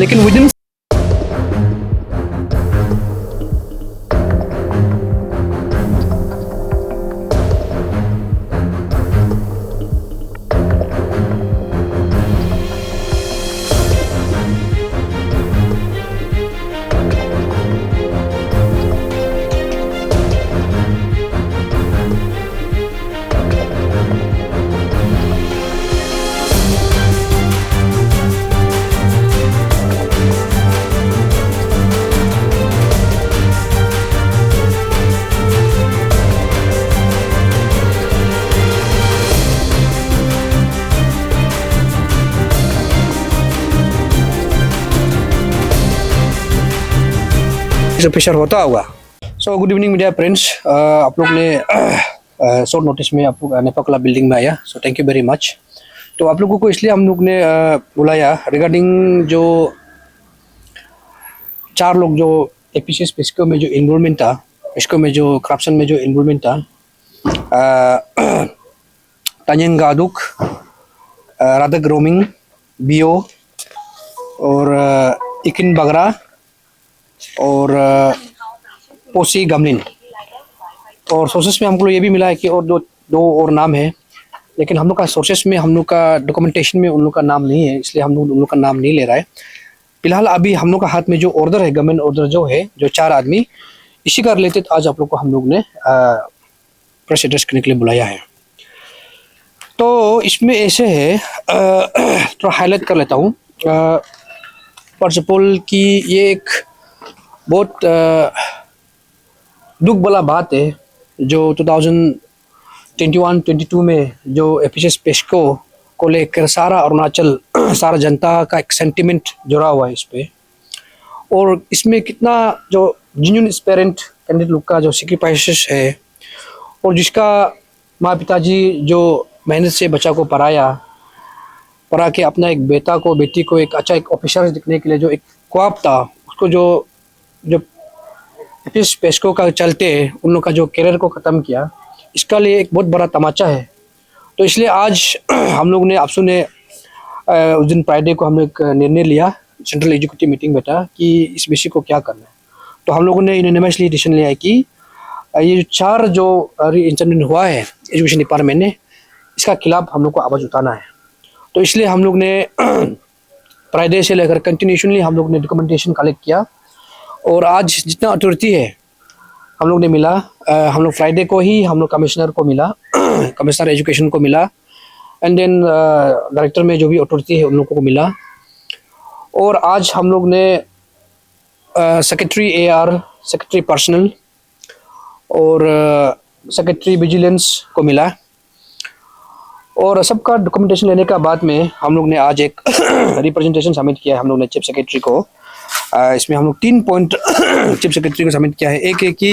लेकिन with in pressure होता होगा। So good evening media friends, आप लोग ने शॉर्ट नोटिस में आप लोग नेपा क्लब बिल्डिंग में आया, so thank you very much. तो आप लोगों को इसलिए हम लोग ने बुलाया रिगार्डिंग जो 4 लोग जो एपीसीएस पेस्को में जो इन्वॉल्वमेंट था, पेस्को में जो करप्शन में जो इन्वॉल्वमेंट था, तानियंग गादुक, राधक रोमिंग, बियो और इकिन बगरा और पोसी गमलिन। और सोर्सेस में हमको ये भी मिला है कि और दो और नाम है, लेकिन हम लोग का सोर्सेस में, हम लोग का डॉक्यूमेंटेशन में उन लोग का नाम नहीं है, इसलिए हम लोग उन लोग का नाम नहीं ले रहा है फिलहाल। अभी हम लोग का हाथ में जो ऑर्डर है, गवर्नमेंट ऑर्डर जो है, जो 4 आदमी, इसी का रिलेटेड आज आप लोग को हम लोग ने प्रेस एड्रेस करने के लिए बुलाया है। तो इसमें ऐसे है, थोड़ा हाईलाइट कर लेता हूँ। फर्स्ट ऑफ ऑल कि ये एक बहुत दुख वाला बात है जो 2021-22 में जो एपीसीएस पेस्को को लेकर सारा अरुणाचल, सारा जनता का एक सेंटिमेंट जुड़ा हुआ है इस पे। और इसमें कितना जो जेन्युइन एस्पिरेंट कैंडिडेट लोग का जो सेक्रीफाइसेस है, और जिसका माँ पिताजी जो मेहनत से बच्चा को पढ़ा के अपना एक बेटा को, बेटी को एक अच्छा एक ऑफिसर दिखने के लिए जो एक ख्वाब था, उसको जो एपीसीएस पेस्को का चलते उन लोग का जो करियर को ख़त्म किया, इसका लिए एक बहुत बड़ा तमाचा है। तो इसलिए आज हम लोग ने, आप सुने, उस दिन फ्राइडे को हम एक निर्णय लिया, सेंट्रल एग्जीक्यूटिव मीटिंग बैठा कि इस विषय को क्या करना है। तो हम लोगों ने यूनानिमसली डिसीजन लिया है कि ये 4 जो इंसिडेंट हुआ है एजुकेशन डिपार्टमेंट ने, इसका खिलाफ हम लोग को आवाज़ उठाना है। तो इसलिए हम लोग ने फ्राइडे से लेकर कंटिन्यूशनली हम लोग ने डॉक्यूमेंटेशन कलेक्ट किया, और आज जितना अथॉरिटी है हम लोग ने मिला, हम लोग फ्राइडे को ही हम लोग कमिश्नर को मिला, कमिश्नर एजुकेशन को मिला, एंड देन डायरेक्टर में जो भी अथॉरिटी है उन लोगों को मिला। और आज हम लोग ने सेक्रेटरी एआर, सेक्रेटरी पर्सनल और सेक्रेटरी विजिलेंस को मिला, और सबका डॉक्यूमेंटेशन लेने का बाद में हम लोग ने आज एक रिप्रेजेंटेशन सबमिट किया है हम लोग ने चीफ सेक्रेटरी को। इसमें हम लोग 3 पॉइंट चीफ सेक्रेटरी को सबमिट किया है। एक है कि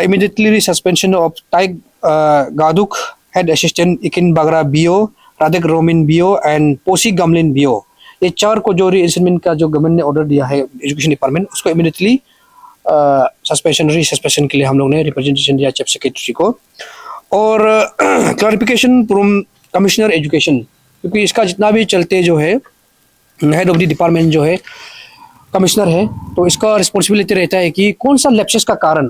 immediately suspension of Taig Gaduk, head assistant Ikin Bagra BO, Radhak Romin BO and Posi Gamlin BO. ये 4 को जो रीइंस्टेटमेंट का जो गवर्नमेंट ने ऑर्डर दिया है एजुकेशन डिपार्टमेंट, उसको इमीडिएटली सस्पेंशन के लिए हम लोग ने रिप्रेजेंटेशन दिया चीफ सेक्रेटरी को। और क्लैरिफिकेशन फ्रॉम कमिश्नर एजुकेशन, क्योंकि इसका जितना भी चलते जो है हेड ऑफ द डिपार्टमेंट जो है कमिश्नर है, तो इसका रिस्पॉन्सिबिलिटी रहता है कि कौन सा लैप्सेस का कारण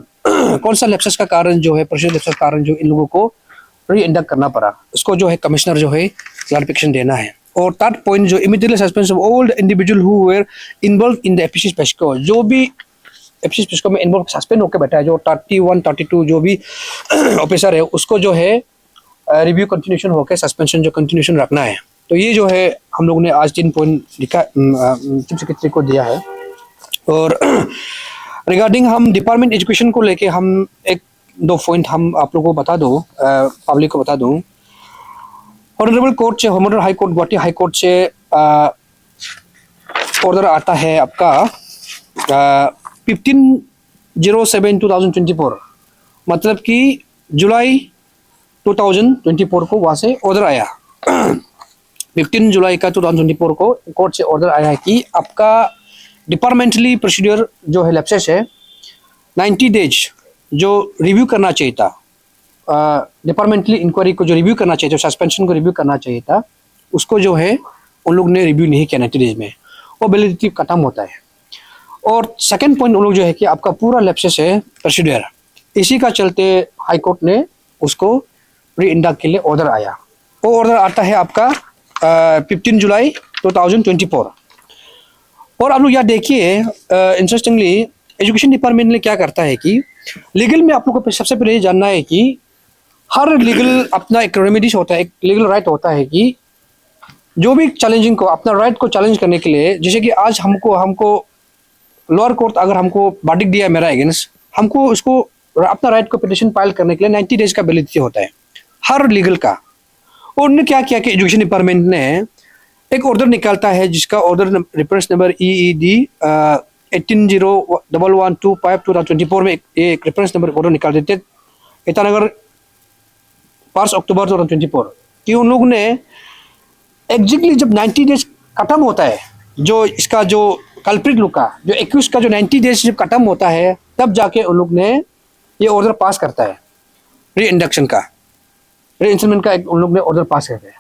जो है, प्रोसीजर लैप्सेस का कारण जो इन लोगों को री-इंडक्ट करना पड़ा, उसको जो है कमिश्नर जो है क्लैरिफिकेशन देना है। और 3rd पॉइंट जो immediately suspension of all the individual who were involve in the APCS पेस्को, जो भी एपीसीएस पेस्को में इन्वॉल्व सस्पेंड होकर बैठा है, जो 31-32 जो भी ऑफिसर है, उसको जो है रिव्यू कंटिन्यूशन होकर सस्पेंशन जो कंटिन्यूशन रखना है। तो ये जो है हम लोग ने आज 3 पॉइंट लिखा चीफ सेक्रेटरी को दिया है। और रिगार्डिंग हम डिपार्टमेंट एजुकेशन को लेके हम 1-2 पॉइंट हम आप लोगों को बता दूँ, पब्लिक को बता दूँ। ऑनरेबल कोर्ट से, honourable high court, Guwahati high court से ऑर्डर आता है आपका 15/07/2024, मतलब कि जुलाई 2024 को वहाँ से ऑर्डर आया। 15 जुलाई का 2024 को कोर्ट से ऑर्डर आया है कि आपका डिपार्टमेंटली प्रोसीड्यूर जो है लैप्सेस है, 90 डेज जो रिव्यू करना चाहिए था, डिपार्टमेंटली इंक्वायरी को जो रिव्यू करना चाहिए था, सस्पेंशन को रिव्यू करना चाहिए था, उसको जो है उन लोग ने रिव्यू नहीं किया 90 डेज में। वो वैलिडिटी खत्म होता है। और सेकंड पॉइंट उन लोग जो है कि आपका पूरा लैप्सेस है प्रोसीड्यूर, इसी का चलते हाई कोर्ट ने उसको री इंडक्ट के लिए ऑर्डर आया। वो ऑर्डर आता है आपका 15 जुलाई 2024। और आप लोग यहाँ देखिए, इंटरेस्टिंगली एजुकेशन डिपार्टमेंट ने क्या करता है कि लीगल में आप लोग को सबसे पहले ये जानना है कि हर लीगल अपना एक रेमेडीज होता है, एक लीगल राइट होता है कि जो भी चैलेंजिंग को, अपना राइट को चैलेंज करने के लिए, जैसे कि आज हमको लोअर कोर्ट अगर हमको वर्डिक्ट दिया है मेरा अगेंस्ट, हमको उसको अपना राइट को पिटिशन फाइल करने के लिए 90 डेज का वैलिडिटी होता है हर लीगल का। और उन्होंने क्या किया कि एजुकेशन डिपार्टमेंट ने एक ऑर्डर निकालता है, जिसका ऑर्डर रेफरेंस नंबर EED 180112/2024 में एक रेफरेंस नंबर ऑर्डर निकाल देते ईटानगर 5 अक्टूबर 2024 कि उन लोगों ने एग्जैक्टली जब 90 डेज खत्म होता है, जो इसका जो कल्प्रिट लोग का, जो एक्यूज का जो 90 डेज जब खत्म होता है, तब जाके उन लोग ने ये ऑर्डर पास करता है री इंडक्शन का, री इंस्टॉलमेंट का उन लोग ने ऑर्डर पास करते हैं।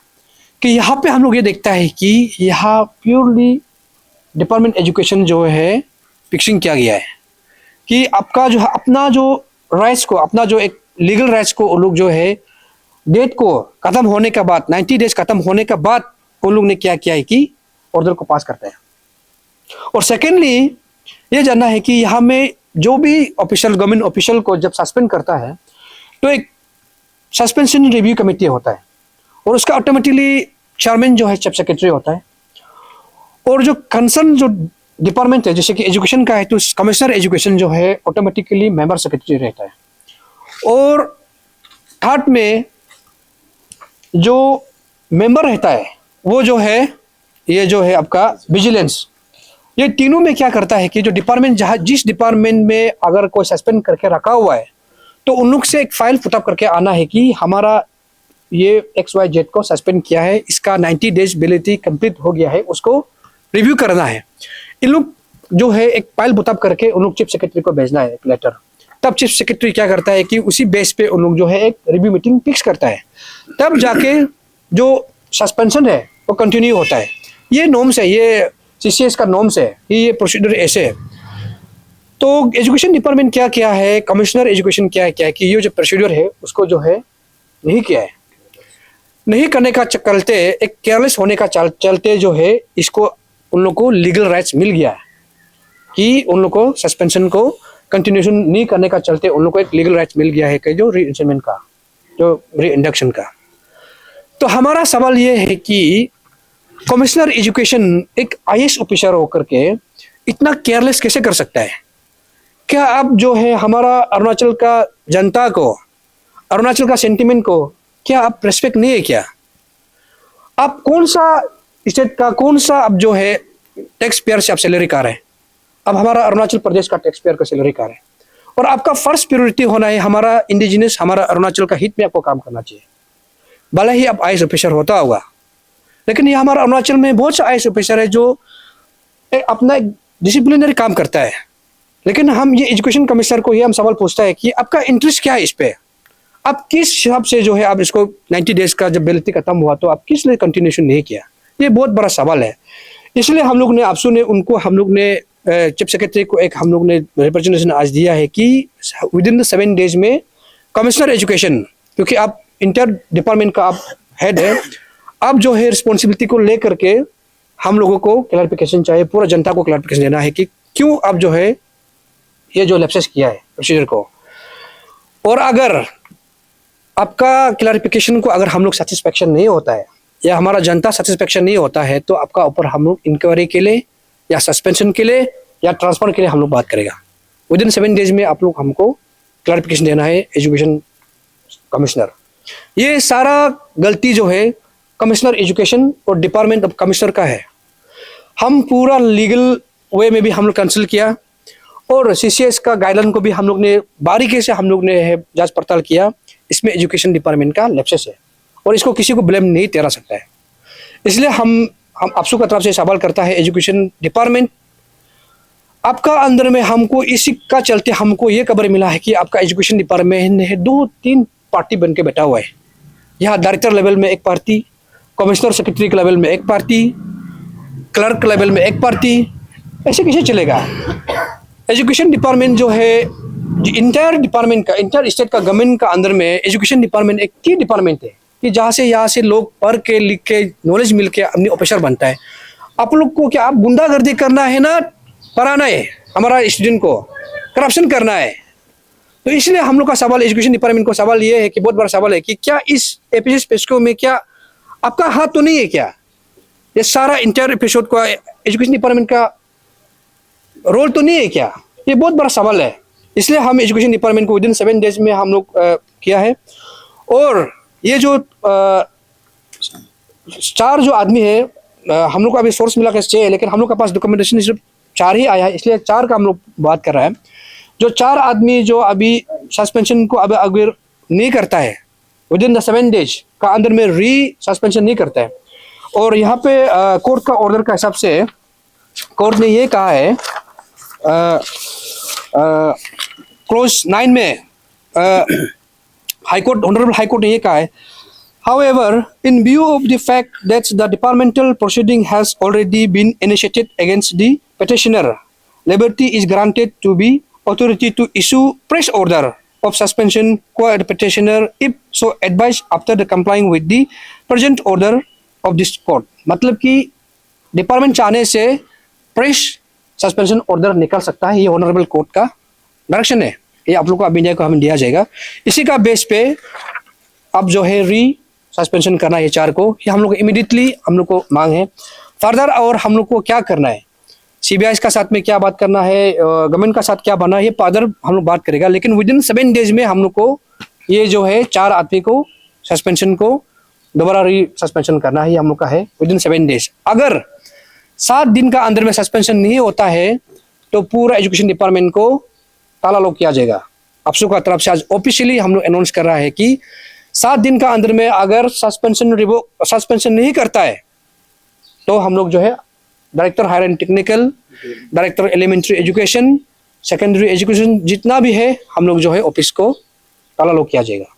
कि यहाँ पे हम लोग ये देखता है कि यहाँ प्योरली डिपार्टमेंट एजुकेशन जो है फिक्सिंग किया गया है कि आपका जो अपना जो राइट्स को, अपना जो एक लीगल राइट्स को उन लोग जो है डेट को खत्म होने के बाद, 90 डेज खत्म होने के बाद उन लोग ने क्या किया है कि ऑर्डर को पास करते हैं। और सेकेंडली ये जानना है कि यहाँ में जो भी ऑफिशियल, गवर्नमेंट ऑफिशियल को जब सस्पेंड करता है तो एक सस्पेंशन रिव्यू कमेटी होता है और उसका ऑटोमेटिकली चेयरमैन जो है चीफ सेक्रेटरी होता है। और जो कंसर्न जो डिपार्टमेंट है, जैसे कि एजुकेशन का है, तो कमिश्नर एजुकेशन जो है ऑटोमेटिकली मेंबर सेक्रेटरी रहता है। और थर्ड में जो मेंबर रहता है वो जो है, ये जो है आपका विजिलेंस। ये तीनों में क्या करता है कि जो डिपार्टमेंट जिस डिपार्टमेंट में अगर कोई सस्पेंड करके रखा हुआ है, तो उन लोग से एक फाइल पुटअप करके आना है कि हमारा ये XYZ को सस्पेंड किया है, इसका 90 डेज वैलिडिटी कंप्लीट हो गया है, उसको रिव्यू करना है। इन लोग जो है एक फाइल पुटअप करके उन लोग चीफ सेक्रेटरी को भेजना है एक लेटर। तब चीफ सेक्रेटरी क्या करता है कि उसी बेस पे उन लोग जो है एक रिव्यू मीटिंग फिक्स करता है, तब जाके जो सस्पेंशन है वो कंटिन्यू होता है। ये नॉर्म्स है, ये CCS का नॉर्म्स है कि ये प्रोसीजर ऐसे है। तो एजुकेशन डिपार्टमेंट क्या किया है, कमिश्नर एजुकेशन क्या है कि ये जो प्रोसीजर है उसको जो है नहीं किया है। नहीं करने का चलते, एक केयरलेस होने का चलते जो है इसको उन लोग को लीगल राइट्स मिल गया है कि उन लोग को सस्पेंशन को कंटिन्यूशन नहीं करने का चलते उन लोग को एक लीगल राइट्स मिल गया है कि जो री इंस्टॉलमेंट का, जो री इंडक्शन का। तो हमारा सवाल ये है कि कमिश्नर एजुकेशन एक IAS ऑफिसर होकर के इतना केयरलेस कैसे कर सकता है? क्या आप जो है हमारा अरुणाचल का जनता को, अरुणाचल का सेंटिमेंट को क्या आप रेस्पेक्ट नहीं है क्या? आप कौन सा स्टेट का, कौन सा आप जो है टैक्स पेयर से आप सैलरी का रहे हैं? अब हमारा अरुणाचल प्रदेश का टैक्स पेयर का सैलरी का रहे हैं और आपका फर्स्ट प्रायोरिटी होना है हमारा इंडिजिनस, हमारा अरुणाचल का हित में आपको काम करना चाहिए। भले ही आप IAS ऑफिसर होता होगा, लेकिन ये हमारा अरुणाचल में बहुत सा IAS ऑफिसर है जो अपना डिसिप्लिनरी काम करता है। लेकिन हम ये एजुकेशन कमिश्नर को ये हम सवाल पूछता है कि आपका इंटरेस्ट क्या है इस पे? आप किस हिसाब से जो है आप इसको 90 डेज का जब वैलिडिटी खत्म हुआ तो आप किस लिए कंटिन्यूशन नहीं किया? ये बहुत बड़ा सवाल है। इसलिए हम लोग ने आपसू ने उनको, हम लोग ने चीफ सेक्रेटरी को एक हम लोग ने रिप्रेजेंटेशन आज दिया है कि विद इन द 7 डेज में कमिश्नर एजुकेशन, क्योंकि आप इंटर डिपार्टमेंट का आप हेड है, आप जो है रिस्पॉन्सिबिलिटी को लेकर के हम लोगों को क्लैरिफिकेशन चाहिए, पूरा जनता को क्लैरिफिकेशन देना है कि क्यों आप जो है ये जो लैप्सेस किया है प्रोसीजर को। और अगर आपका क्लैरिफिकेशन को अगर हम लोग सेटिस्फेक्शन नहीं होता है या हमारा जनता सेटिस्फेक्शन नहीं होता है, तो आपका ऊपर हम लोग इंक्वायरी के लिए या सस्पेंशन के लिए या ट्रांसफर के लिए हम लोग बात करेगा। विद इन 7 डेज में आप लोग हमको क्लैरिफिकेशन देना है एजुकेशन कमिश्नर। ये सारा गलती जो है कमिश्नर एजुकेशन और डिपार्टमेंट ऑफ कमिश्नर का है। हम पूरा लीगल वे में भी हम लोग कंसल्ट किया और CCS का गाइडलाइन को भी हम लोग ने बारीकी से हम लोग ने जांच पड़ताल किया। इसमें एजुकेशन डिपार्टमेंट का लैप्सेस है और इसको किसी को ब्लेम नहीं तेरा सकता है। इसलिए हम आपसू का तरफ से सवाल करता है एजुकेशन डिपार्टमेंट, आपका अंदर में हमको इसी का चलते हमको ये खबर मिला है कि आपका एजुकेशन डिपार्टमेंट है 2-3 पार्टी बन के बैठा हुआ है। यहाँ डायरेक्टर लेवल में एक पार्टी, कमिश्नर सेक्रेटरी के लेवल में एक पार्टी क्लर्क लेवल में एक पार्टी, ऐसे कैसे चलेगा? एजुकेशन डिपार्टमेंट जो है, इंटायर डिपार्टमेंट का, इंटायर स्टेट का गवर्नमेंट का अंदर में एजुकेशन डिपार्टमेंट एक की डिपार्टमेंट है कि जहाँ से यहाँ से लोग पढ़ के लिख के नॉलेज मिल के अपनी ऑफिसर बनता है। आप लोग को क्या आप गुंडागर्दी करना है ना पढ़ाना है हमारा स्टूडेंट को, करप्शन करना है? तो इसलिए हम लोग का सवाल एजुकेशन डिपार्टमेंट को सवाल ये है कि बहुत बड़ा सवाल है कि क्या इस एपीएस पेस्को में क्या आपका हाथ तो नहीं है क्या? ये सारा इंटायर एपिसोड का एजुकेशन डिपार्टमेंट का रोल तो नहीं है क्या? ये बहुत बड़ा सवाल है। इसलिए हम एजुकेशन डिपार्टमेंट को विदिन 7 डेज में हम लोग किया है। और ये जो 4 जो आदमी है, हम लोग को अभी सोर्स मिला के 6 है, लेकिन हम लोग के पास डॉक्यूमेंटेशन सिर्फ 4 ही आया है, इसलिए 4 का हम लोग बात कर रहे हैं। जो 4 आदमी जो अभी सस्पेंशन को अब अगर नहीं करता है विदिन द 7 डेज का अंदर में री सस्पेंशन नहीं करता है, और यहाँ पे कोर्ट का ऑर्डर का हिसाब से कोर्ट ने ये कहा है क्लोज 9 में हाईकोर्ट, ऑनरेबल हाईकोर्ट ने ये कहा है, however in view of the fact that the departmental proceeding has already been initiated against the petitioner, liberty is granted to be authority to issue fresh order of suspension qua the petitioner if so advised after the complying with the present order of this court। मतलब कि department चाहने से fresh suspension order निकल सकता है। ये honourable court का direction है, ये आप लोग को अभी को हमें दिया जाएगा। इसी का बेस पे अब जो है री सस्पेंशन करना है 4 को, ये हम लोग इमीडिएटली हम लोग को मांग है। फर्दर और हम लोग को क्या करना है, सीबीआई का साथ में क्या बात करना है, गवर्नमेंट का साथ क्या बनना है, ये फर्दर हम लोग बात करेगा। लेकिन विदिन 7 डेज में हम लोग को ये जो है 4 आदमी को सस्पेंशन को दोबारा री सस्पेंशन करना है, ये हम लोग का है विदिन 7 डेज। अगर 7 दिन का अंदर में सस्पेंशन नहीं होता है तो पूरा एजुकेशन डिपार्टमेंट को ताला लॉक किया जाएगा। अफसर का तरफ से आज ऑफिशियली हम लोग अनाउंस कर रहा है कि 7 दिन का अंदर में अगर सस्पेंशन नहीं करता है तो हम लोग जो है director higher and technical, director elementary education, secondary education जितना भी है, हम लोग जो है ऑफिस को ताला लॉक किया जाएगा।